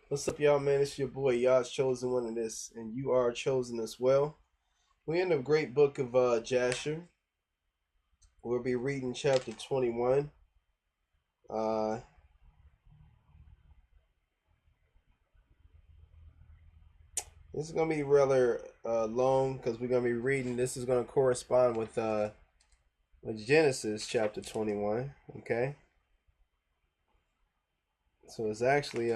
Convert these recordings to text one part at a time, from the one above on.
What's up, y'all, man? It's your boy, Yah's Chosen One of this, and you are chosen as well. We're in the great book of Jasher. We'll be reading chapter 21. Uh, this is going to be rather long because we're going to be reading. This is going to correspond with Genesis chapter 21, okay? So it's actually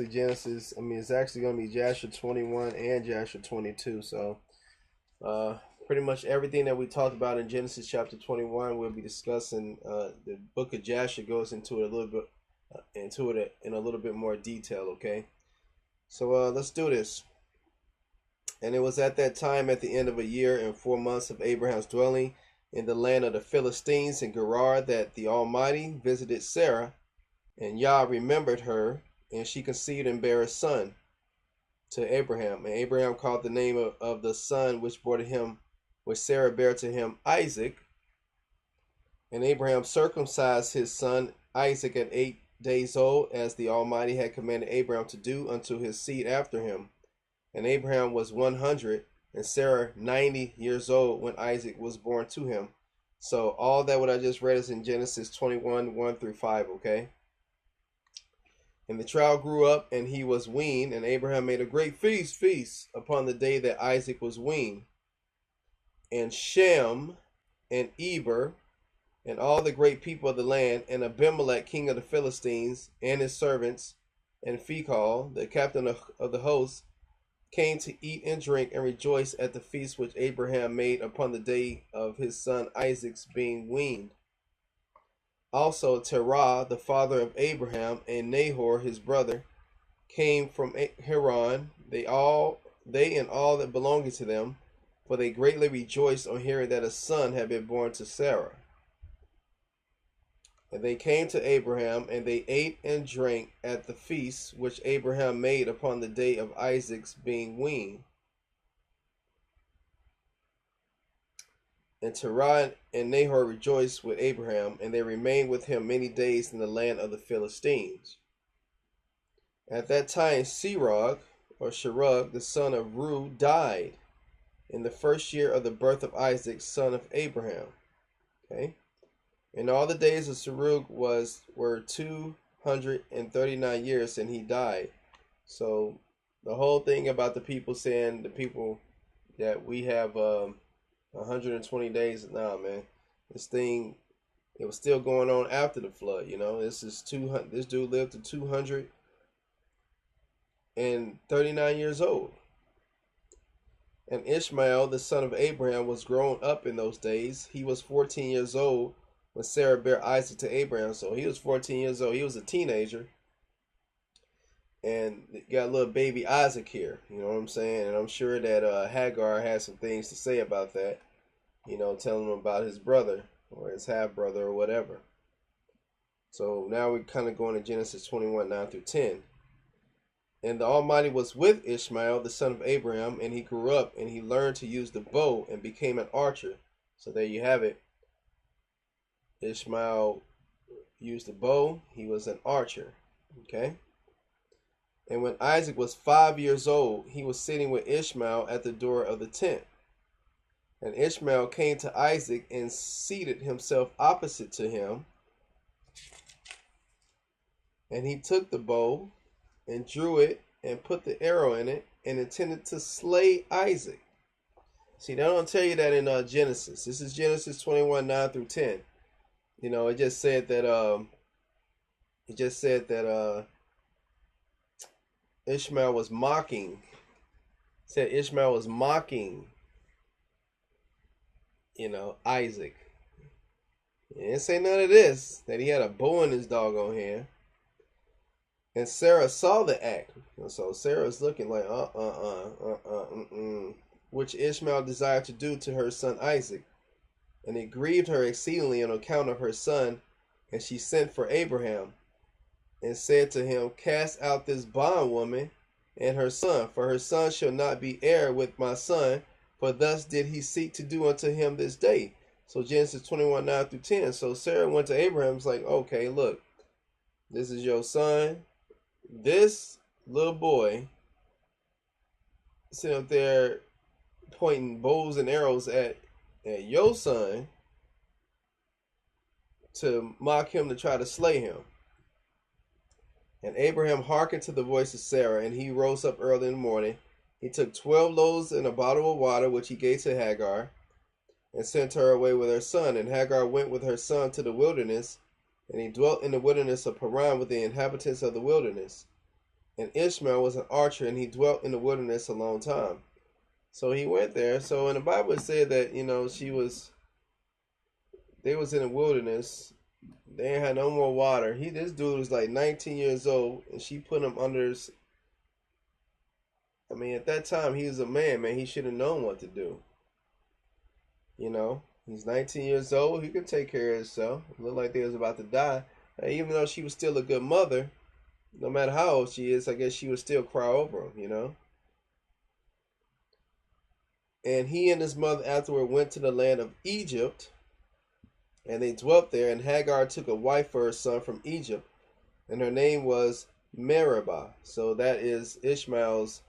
Genesis. It's actually going to be Jasher 21 and Jasher 22. So pretty much everything that we talked about in Genesis chapter 21, we'll be discussing. The book of Jasher goes into it a little bit, in a little bit more detail. Okay, so let's do this. And it was at that time, at the end of a year and 4 months of Abraham's dwelling in the land of the Philistines in Gerar, that the Almighty visited Sarah, and Yah remembered her, and she conceived and bare a son to Abraham. And Abraham called the name of the son which Sarah bare to him, Isaac. And Abraham circumcised his son Isaac at 8 days old, as the Almighty had commanded Abraham to do, unto his seed after him. And Abraham was 100, and Sarah 90 years old when Isaac was born to him. So all that what I just read is in Genesis 21, 1 through 5, okay? And the child grew up, and he was weaned, and Abraham made a great feast upon the day that Isaac was weaned. And Shem and Eber and all the great people of the land, and Abimelech king of the Philistines, and his servants, and Phicol the captain of the host, came to eat and drink and rejoice at the feast which Abraham made upon the day of his son Isaac's being weaned. Also Terah the father of Abraham, and Nahor his brother, came from Haran, they and all that belonged to them, for they greatly rejoiced on hearing that a son had been born to Sarah. And they came to Abraham, and they ate and drank at the feast which Abraham made upon the day of Isaac's being weaned. And Terah and Nahor rejoiced with Abraham, and they remained with him many days in the land of the Philistines. At that time Serug, the son of Ru, died in the first year of the birth of Isaac, son of Abraham. Okay. And all the days of Serug were 239 years, and he died. So the whole thing about the people saying the people that we have 120 days, nah, man. This thing, it was still going on after the flood. This dude lived to 239 years old. And Ishmael, the son of Abraham, was grown up in those days. He was 14 years old when Sarah bare Isaac to Abraham. So he was 14 years old. He was a teenager. And got little baby Isaac here. You know what I'm saying? And I'm sure that Hagar has some things to say about that. Telling him about his brother or his half-brother or whatever. So now we're kind of going to Genesis 21, 9 through 10. And the Almighty was with Ishmael, the son of Abraham, and he grew up, and he learned to use the bow and became an archer. So there you have it. Ishmael used the bow. He was an archer. Okay. And when Isaac was 5 years old, he was sitting with Ishmael at the door of the tent. And Ishmael came to Isaac and seated himself opposite to him. And he took the bow and drew it and put the arrow in it and intended to slay Isaac. See, they don't tell you that in Genesis. This is Genesis 21, 9 through 10. It just said that Ishmael was mocking. It said Ishmael was mocking, Isaac. It didn't say none of this, that he had a bow in his doggone hand. And Sarah saw the act. So Sarah's looking like, which Ishmael desired to do to her son Isaac. And it grieved her exceedingly on account of her son. And she sent for Abraham and said to him, cast out this bondwoman and her son, for her son shall not be heir with my son, for thus did he seek to do unto him this day. So Genesis 21, 9 through 10. So Sarah went to Abraham, was like, okay, look, This is your son. This little boy sitting up there pointing bows and arrows at your son to mock him, to try to slay him. And Abraham hearkened to the voice of Sarah, and he rose up early in the morning. He took 12 loaves and a bottle of water, which he gave to Hagar, and sent her away with her son. And Hagar went with her son to the wilderness, and he dwelt in the wilderness of Paran with the inhabitants of the wilderness. And Ishmael was an archer, and he dwelt in the wilderness a long time. So he went there. So in the Bible it said that, they was in the wilderness. They ain't had no more water. This dude was like 19 years old, and she put him under. At that time he was a man, man. He should have known what to do. He's 19 years old. He could take care of himself. It looked like they was about to die. And even though she was still a good mother, no matter how old she is, I guess she would still cry over him, And he and his mother afterward went to the land of Egypt, and they dwelt there. And Hagar took a wife for her son from Egypt, and her name was Meribah. So that is Ishmael's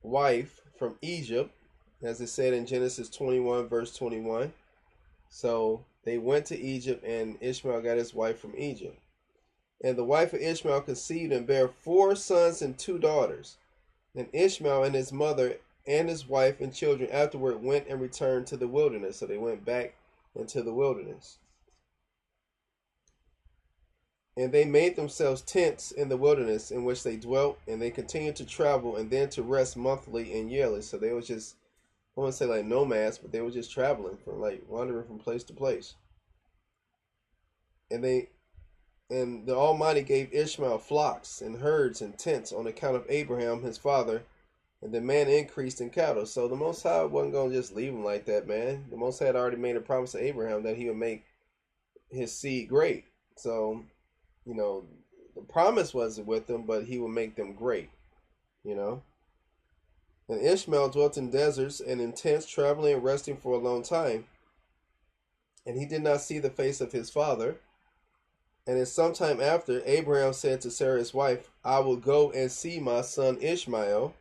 wife from Egypt, as it said in Genesis 21, verse 21. So they went to Egypt, and Ishmael got his wife from Egypt. And the wife of Ishmael conceived and bare 4 sons and 2 daughters. And Ishmael and his mother and his wife and children afterward went and returned to the wilderness. So they went back into the wilderness. And they made themselves tents in the wilderness in which they dwelt, and they continued to travel and then to rest monthly and yearly. So they was just, I wouldn't say like nomads, but they were just traveling, from like wandering from place to place. And the Almighty gave Ishmael flocks and herds and tents on account of Abraham his father, and the man increased in cattle. So the Most High wasn't going to just leave him like that, man. The Most High had already made a promise to Abraham that he would make his seed great. So, the promise wasn't with them, but he would make them great, And Ishmael dwelt in deserts and in tents, traveling and resting for a long time. And he did not see the face of his father. And in some time after, Abraham said to Sarah his wife, I will go and see my son Ishmael,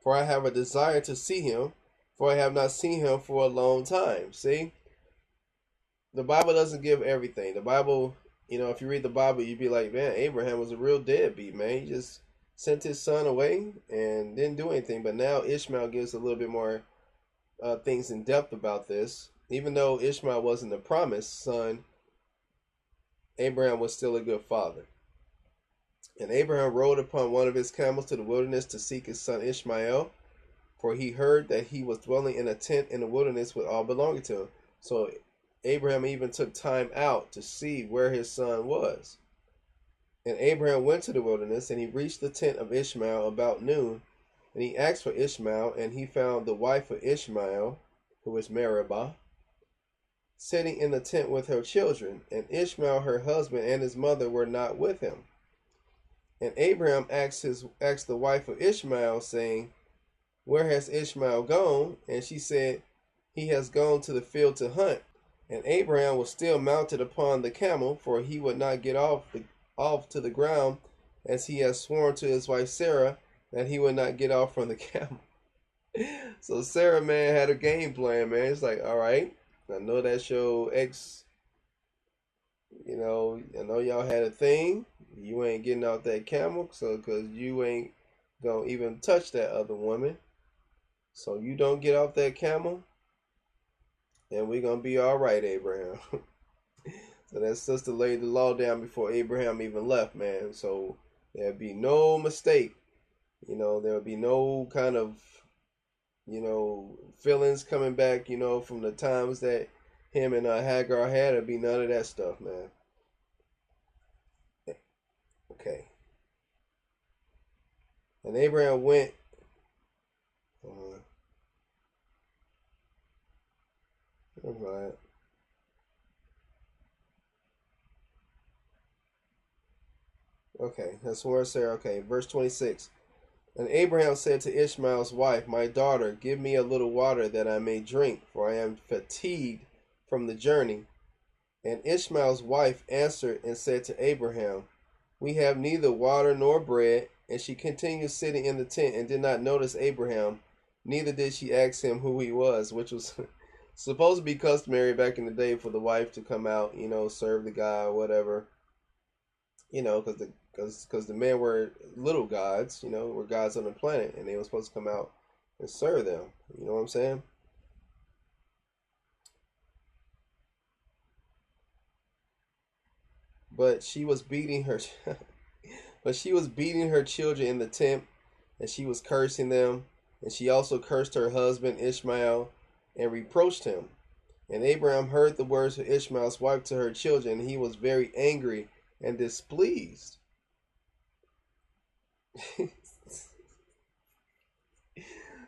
for I have a desire to see him, for I have not seen him for a long time. See? The Bible doesn't give everything. The Bible, if you read the Bible, you'd be like, man, Abraham was a real deadbeat, man. He just sent his son away and didn't do anything. But now Ishmael gives a little bit more things in depth about this. Even though Ishmael wasn't the promised son, Abraham was still a good father. And Abraham rode upon one of his camels to the wilderness to seek his son Ishmael, for he heard that he was dwelling in a tent in the wilderness with all belonging to him. So Abraham even took time out to see where his son was. And Abraham went to the wilderness, and he reached the tent of Ishmael about noon. And he asked for Ishmael, and he found the wife of Ishmael, who was Meribah, sitting in the tent with her children. And Ishmael, her husband, and his mother were not with him. And Abraham asked the wife of Ishmael, saying, where has Ishmael gone? And she said, he has gone to the field to hunt. And Abraham was still mounted upon the camel, for he would not get off to the ground, as he had sworn to his wife Sarah that he would not get off from the camel. So Sarah, man, had a game plan, man. It's like, all right, I know that's your ex. I know y'all had a thing. You ain't getting off that camel, so because you ain't gonna even touch that other woman. So you don't get off that camel, and we're gonna be all right, Abraham. So that sister laid the law down before Abraham even left, man. So there'd be no mistake. There'll be no kind of, feelings coming back, from the times that him and Hagar had. There'd be none of that stuff, man. Okay. And Abraham went. Right. Okay, that's where Sarah. Okay, verse 26. And Abraham said to Ishmael's wife, my daughter, give me a little water that I may drink, for I am fatigued from the journey. And Ishmael's wife answered and said to Abraham, We have neither water nor bread. And she continued sitting in the tent and did not notice Abraham, neither did she ask him who he was, which was supposed to be customary back in the day for the wife to come out, serve the guy or whatever, because the men were little gods, were gods on the planet, and they were supposed to come out and serve them. You know what I'm saying? But she was beating her, but she was beating her children in the tent, and she was cursing them, and she also cursed her husband Ishmael, and reproached him. And Abraham heard the words of Ishmael's wife to her children, and he was very angry and displeased.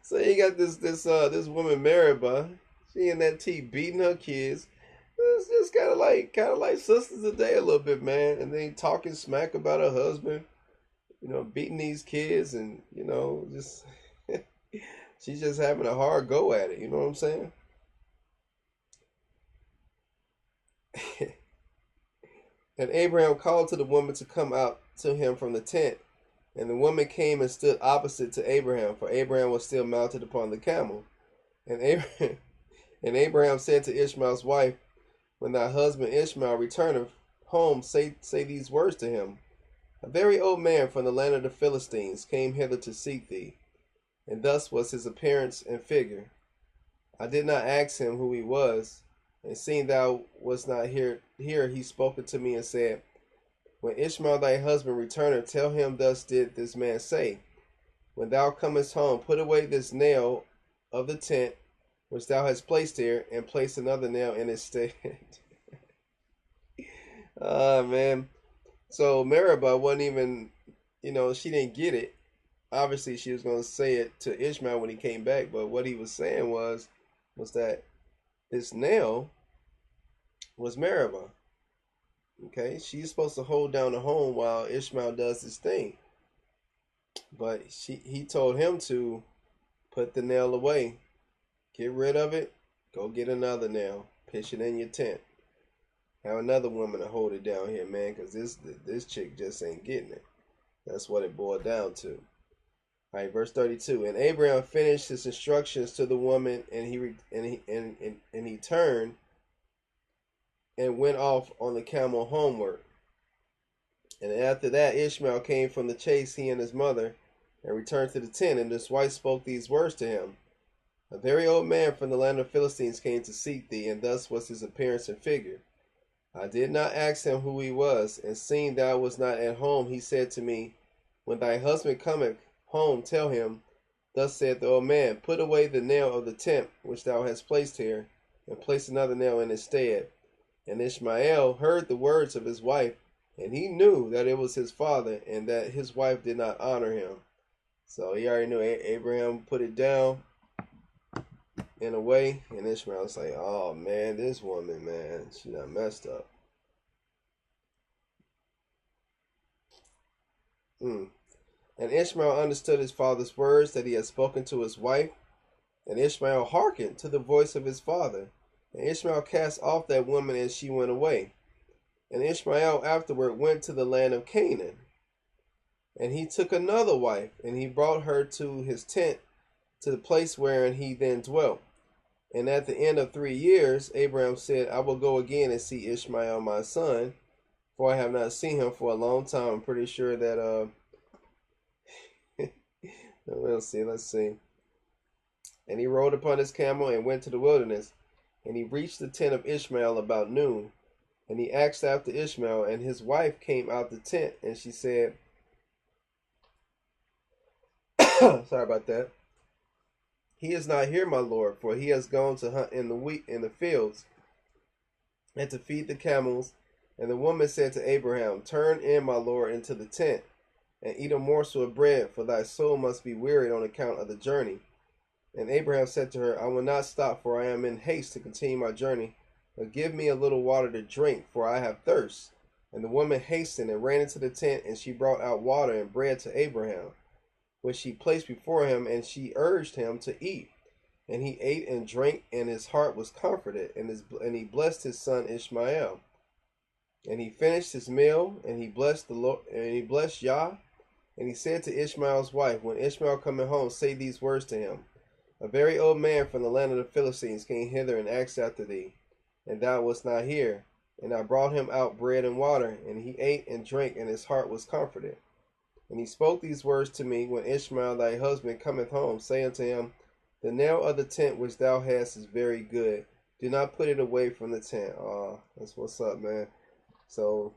So you got this woman Meribah, she in that tea beating her kids. It's just kind of like sisters today a little bit, man. And then talking smack about her husband, beating these kids, and just she's just having a hard go at it. You know what I'm saying? And Abraham called to the woman to come out to him from the tent. And the woman came and stood opposite to Abraham, for Abraham was still mounted upon the camel. And Abraham said to Ishmael's wife, When thy husband Ishmael returneth home, say these words to him. A very old man from the land of the Philistines came hither to seek thee, and thus was his appearance and figure. I did not ask him who he was, and seeing thou wast not here, he spoke to me and said, When Ishmael thy husband returneth, tell him thus did this man say, When thou comest home, put away this nail of the tent which thou hast placed here, and place another nail in its stead. Man. So Meribah wasn't even, she didn't get it. Obviously, she was going to say it to Ishmael when he came back, but what he was saying was that this nail was Meribah. Okay, she's supposed to hold down the home while Ishmael does his thing. But he told him to put the nail away. Get rid of it. Go get another nail. Pitch it in your tent. Have another woman to hold it down here, man, because this chick just ain't getting it. That's what it boiled down to. All right, verse 32. And Abraham finished his instructions to the woman, and he turned and went off on the camel homeward. And after that, Ishmael came from the chase, he and his mother, and returned to the tent. And his wife spoke these words to him. A very old man from the land of Philistines came to seek thee, and thus was his appearance and figure. I did not ask him who he was, and seeing thou was not at home, he said to me, When thy husband cometh home, tell him, Thus saith the old man, Put away the nail of the tent which thou hast placed here, and place another nail in its stead. And Ishmael heard the words of his wife, and he knew that it was his father, and that his wife did not honor him. So he already knew. Abraham put it down in a way, and Ishmael's like, oh man, this woman, man, she done messed up. And Ishmael understood his father's words that he had spoken to his wife, and Ishmael hearkened to the voice of his father. And Ishmael cast off that woman, and she went away. And Ishmael afterward went to the land of Canaan. And he took another wife, and he brought her to his tent, to the place wherein he then dwelt. And at the end of 3 years, Abraham said, I will go again and see Ishmael my son, for I have not seen him for a long time. I'm pretty sure that, let's see. And he rode upon his camel and went to the wilderness. And he reached the tent of Ishmael about noon. And he asked after Ishmael, and his wife came out the tent, and she said, sorry about that. He is not here, my lord, for he has gone to hunt in the fields, and to feed the camels. And the woman said to Abraham, Turn in, my lord, into the tent, and eat a morsel of bread, for thy soul must be wearied on account of the journey. And Abraham said to her, I will not stop, for I am in haste to continue my journey. But give me a little water to drink, for I have thirst. And the woman hastened and ran into the tent, and she brought out water and bread to Abraham, which she placed before him, and she urged him to eat. And he ate and drank, and his heart was comforted, and he blessed his son Ishmael. And he finished his meal, and he blessed the Lord, and he blessed Yah. And he said to Ishmael's wife, when Ishmael cometh home, say these words to him: A very old man from the land of the Philistines came hither and asked after thee, and thou wast not here. And I brought him out bread and water, and he ate and drank, and his heart was comforted. And he spoke these words to me, when Ishmael thy husband cometh home, say unto him, The nail of the tent which thou hast is very good. Do not put it away from the tent. Oh, that's what's up, man. So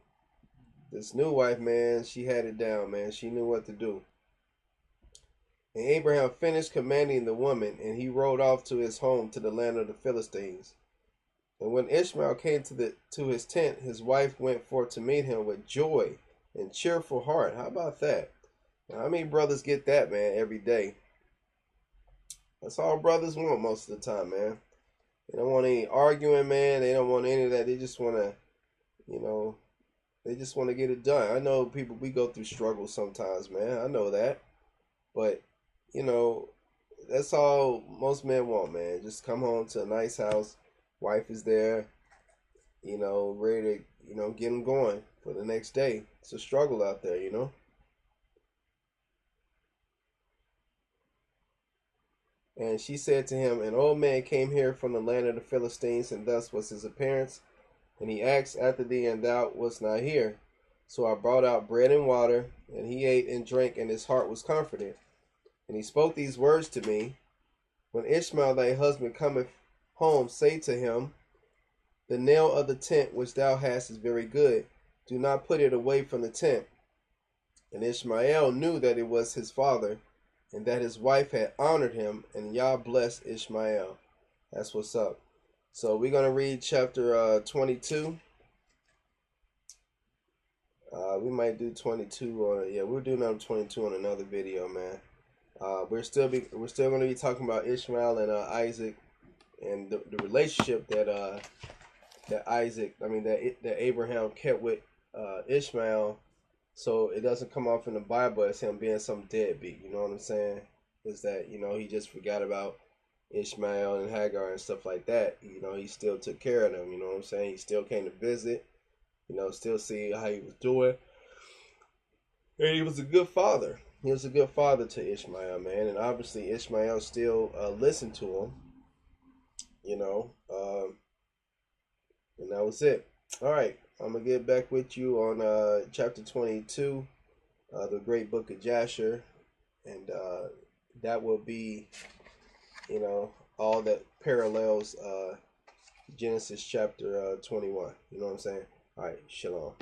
this new wife, man, she had it down, man. She knew what to do. And Abraham finished commanding the woman, and he rode off to his home to the land of the Philistines. And when Ishmael came to his tent, his wife went forth to meet him with joy and cheerful heart. How about that? Now, how many brothers get that, man, every day? That's all brothers want most of the time, man. They don't want any arguing, man. They don't want any of that. They just want to, they just want to get it done. I know people, we go through struggles sometimes, man. I know that. But, that's all most men want, man. Just come home to a nice house. Wife is there, ready to, get them going for the next day. It's a struggle out there, And she said to him, An old man came here from the land of the Philistines, and thus was his appearance. And he asked after thee, and thou wast not here. So I brought out bread and water, and he ate and drank, and his heart was comforted. And he spoke these words to me, When Ishmael thy husband cometh home, say to him, The nail of the tent which thou hast is very good. Do not put it away from the tent. And Ishmael knew that it was his father, and that his wife had honored him, and Yah blessed Ishmael. That's what's up. So we're going to read chapter 22. We might do 22 on, we'll do number 22 on another video, man. We're still going to be talking about Ishmael and Isaac, and the relationship that Abraham kept with Ishmael, so it doesn't come off in the Bible as him being some deadbeat. You know what I'm saying? Is that he just forgot about Ishmael and Hagar and stuff like that. He still took care of them. You know what I'm saying? He still came to visit. Still see how he was doing, and he was a good father. He was a good father to Ishmael, man, and obviously Ishmael still listened to him. And that was it. All right, I'm gonna get back with you on chapter 22, the great book of Jasher, and that will be, all that parallels Genesis chapter 21. You know what I'm saying? All right, shalom.